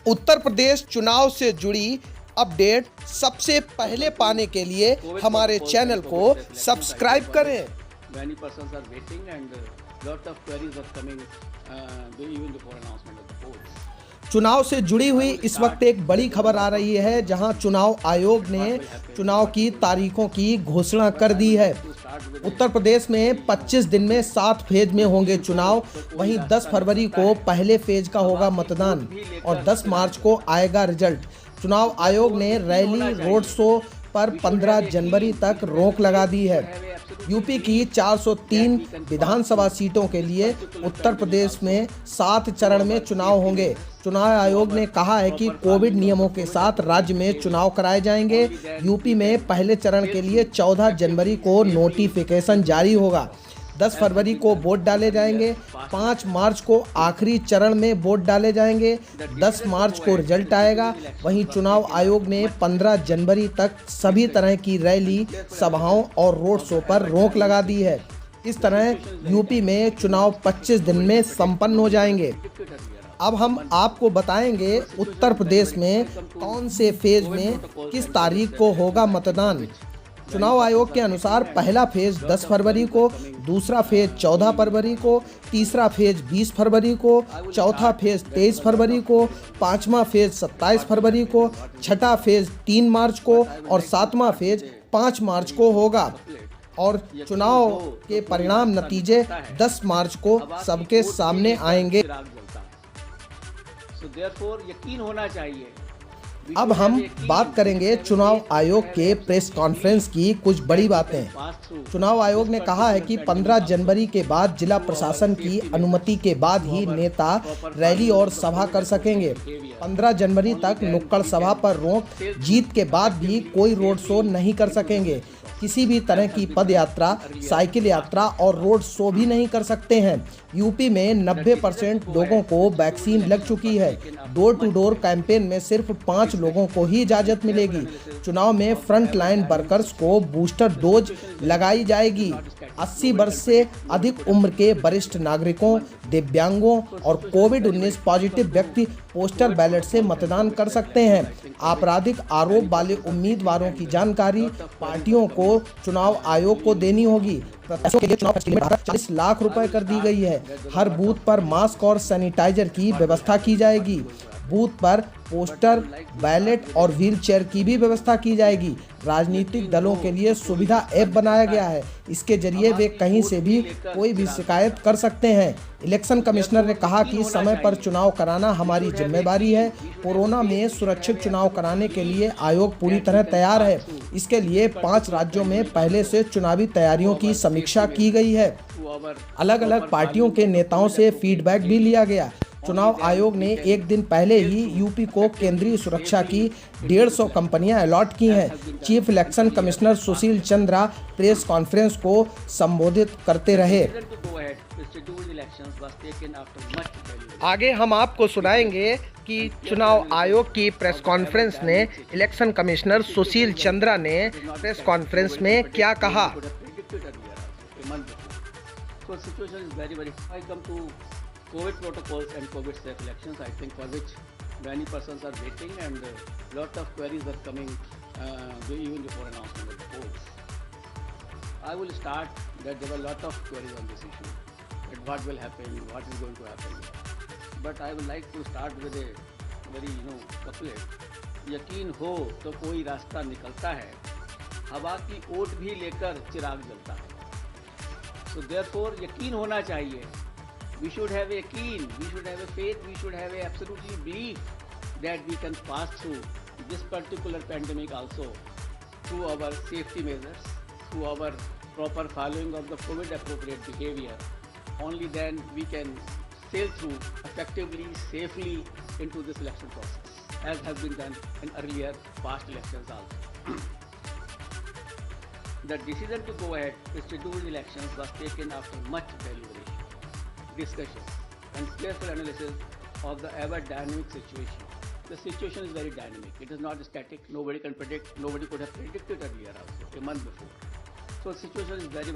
उत्तर प्रदेश चुनाव से जुड़ी अपडेट सबसे पहले पाने के लिए हमारे चैनल को सब्सक्राइब करें। Many persons are waiting and lot of queries are coming even before announcement of the polls. चुनाव से जुड़ी हुई इस वक्त एक बड़ी खबर आ रही है, जहां चुनाव आयोग ने चुनाव की तारीखों की घोषणा कर दी है। उत्तर प्रदेश में 25 दिन में 7 फेज में होंगे चुनाव। वहीं 10 फरवरी को पहले फेज का होगा मतदान और 10 मार्च को आएगा रिजल्ट। चुनाव आयोग ने रैली रोड शो पर 15 जनवरी तक रोक लगा दी है। यूपी की 403 विधानसभा सीटों के लिए उत्तर प्रदेश में 7 चरण में चुनाव होंगे। चुनाव आयोग ने कहा है कि कोविड नियमों के साथ राज्य में चुनाव कराए जाएंगे। यूपी में पहले चरण के लिए 14 जनवरी को नोटिफिकेशन जारी होगा। 10 फरवरी को वोट डाले जाएंगे। 5 मार्च को आखिरी चरण में वोट डाले जाएंगे। 10 मार्च को रिजल्ट आएगा। वहीं चुनाव आयोग ने 15 जनवरी तक सभी तरह की रैली, सभाओं और रोड शो पर रोक लगा दी है। इस तरह यूपी में चुनाव 25 दिन में संपन्न हो जाएंगे। अब हम आपको बताएंगे उत्तर प्रदेश में कौन से फेज में किस तारीख को होगा मतदान। चुनाव आयोग के अनुसार पहला फेज 10 फरवरी को, दूसरा फेज 14 फरवरी को, तीसरा फेज 20 फरवरी को, चौथा फेज 23 फरवरी को, पांचवा फेज 27 फरवरी को, छठा फेज 3 मार्च को और सातवां फेज 5 मार्च को होगा। और चुनाव के परिणाम नतीजे 10 मार्च को सबके सामने आएंगे। यकीन होना चाहिए। अब हम बात करेंगे चुनाव आयोग के प्रेस कॉन्फ्रेंस की कुछ बड़ी बातें। चुनाव आयोग ने कहा है कि 15 जनवरी के बाद जिला प्रशासन की अनुमति के बाद ही नेता रैली और सभा कर सकेंगे। 15 जनवरी तक नुक्कड़ सभा पर रोक, जीत के बाद भी कोई रोड शो नहीं कर सकेंगे। किसी भी तरह की पद यात्रा, साइकिल यात्रा और रोड शो भी नहीं कर सकते हैं। यूपी में 90% लोगों को वैक्सीन लग चुकी है। डोर टू डोर कैंपेन में सिर्फ 5 लोगों को ही इजाज़त मिलेगी। चुनाव में फ्रंट लाइन वर्कर्स को बूस्टर डोज लगाई जाएगी। 80 वर्ष से अधिक उम्र के वरिष्ठ नागरिकों, दिव्यांगों और कोविड-19 पॉजिटिव व्यक्ति पोस्टल बैलेट से मतदान कर सकते हैं। आपराधिक आरोप वाले उम्मीदवारों की जानकारी पार्टियों को चुनाव आयोग को देनी होगी। प्रत्याशियों के लिए चुनाव खर्च के लिए 40 लाख रुपए कर दी गई है। हर बूथ पर मास्क और सैनिटाइजर की व्यवस्था की जाएगी। बूथ पर पोस्टर, बैलेट और व्हील चेयर की भी व्यवस्था की जाएगी। राजनीतिक दलों के लिए सुविधा ऐप बनाया गया है। इसके जरिए वे कहीं से भी कोई भी शिकायत कर सकते हैं। इलेक्शन कमिश्नर ने कहा कि समय पर चुनाव कराना हमारी जिम्मेदारी है। कोरोना में सुरक्षित चुनाव कराने के लिए आयोग पूरी तरह तैयार है। इसके लिए 5 राज्यों में पहले से चुनावी तैयारियों की समीक्षा की गई है। अलग अलग पार्टियों के नेताओं से फीडबैक भी लिया गया। चुनाव आयोग ने एक दिन पहले ही यूपी को केंद्रीय सुरक्षा की 150 कंपनियां अलॉट की हैं। Chief election commissioner Sushil Chandra press conference को संबोधित करते रहे। आगे हम आपको सुनाएंगे कि चुनाव आयोग की प्रेस कॉन्फ्रेंस ने इलेक्शन कमिश्नर सुशील चंद्रा ने प्रेस कॉन्फ्रेंस में क्या कहा। COVID protocols and COVID safe elections, I think, for which many persons are waiting and lot of queries are coming even before announcement of the polls. I will start that there were a lot of queries on this issue, that what will happen, what is going to happen. But I would like to start with a very couplet. यकीन हो तो कोई रास्ता निकलता है, हवा की ओट भी लेकर चिराग जलता है। So therefore यकीन होना चाहिए। We should have a yaqeen, we should have a faith, we should have a absolutely belief that we can pass through this particular pandemic also through our safety measures, through our proper following of the COVID appropriate behavior. Only then we can sail through effectively, safely into this election process, as has been done in earlier past elections also. The decision to go ahead with scheduled elections was taken after much deliberation, discussion and careful analysis of the ever dynamic situation. The situation is very dynamic. It is not static. Nobody can predict. Nobody could have predicted earlier also, a month before. So the situation is very